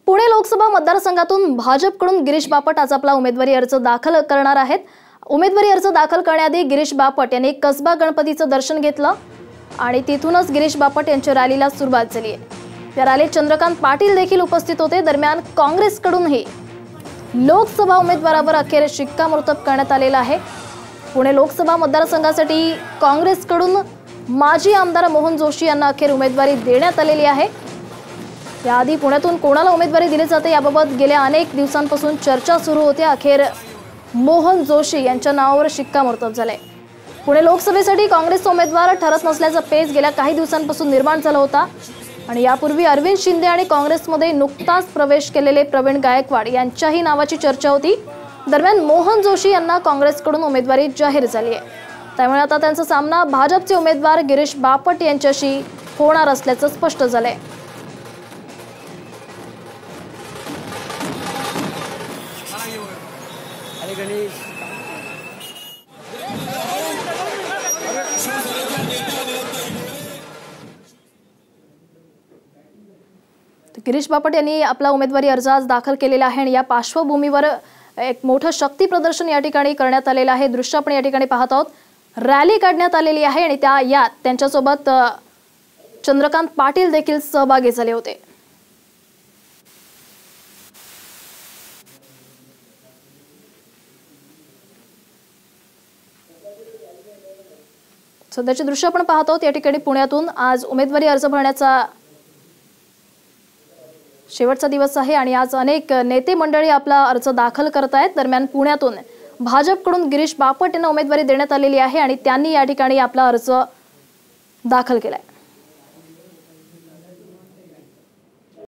पुणे लोकसभा मतदारसंघातून भाजपकडून गिरीश बापट आज आपला उमेदवारी अर्ज दाखल करणार आहेत। उमेदवारी अर्ज दाखल करण्याआधी गिरीश बापट यांनी कसबा गणपतीचं दर्शन घेतलं आणि तिथूनच गिरीश बापट यांच्या रॅलीला सुरुवात झाली आहे। या रॅलीत चंद्रकांत पाटील देखील उपस्थित होते। दरम्यान काँग्रेसकडूनही लोकसभा उमेदवारावर अखेर शिक्कामोर्तब करण्यात आलेला आहे। पुणे लोकसभा मतदारसंघासाठी काँग्रेसकडून माजी आमदार मोहन जोशी यांना अखेर उमेदवारी देण्यात आलेली आहे। याआधी पुण्यातून कोणाला उमेदवारी दिली जाते याबाबत गेल्या अनेक दिवसांपासून चर्चा सुरू होती। अखेर मोहन जोशी यांच्या नावावर शिक्कामोर्तब झाले। पुणे लोकसभेसाठी काँग्रेसचा उमेदवार ठरत नसल्याचा पेच गेल्या काही दिवसांपासून निर्माण झाला होता आणि यापूर्वी अरविंद शिंदे आणि काँग्रेसमध्ये नुकताच प्रवेश केलेले प्रवीण गायकवाड यांच्याही नावाची चर्चा होती। दरम्यान मोहन जोशी यांना काँग्रेसकडून उमेदवारी जाहीर झाली आहे। त्यामुळे आता त्यांचा सामना भाजपचे उमेदवार गिरीश बापट यांच्याशी होणार असल्याचं स्पष्ट झालंय। गिरीश बापट यांनी आपला उमेदवारी अर्ज आज दाखल केलेला आहे आणि या पार्श्वभूमीवर एक मोठं शक्ती प्रदर्शन या ठिकाणी करण्यात आलेलं आहे। दृश्य आपण या ठिकाणी पाहत आहोत। रॅली काढण्यात आलेली आहे आणि यात त्यांच्यासोबत चंद्रकांत पाटील देखील सहभागी झाले होते। सध्याचे दृश्य आपण पाहत आहोत। या ठिकाणी पुण्यातून आज उमेदवारी अर्ज भरण्याचा शेवटचा दिवस आहे आणि आज अनेक नेते मंडळी आपला अर्ज दाखल करत आहेत। दरम्यान पुण्यातून भाजपकडून गिरीश बापट यांना उमेदवारी देण्यात आलेली आहे आणि त्यांनी या ठिकाणी आपला अर्ज दाखल केलाय।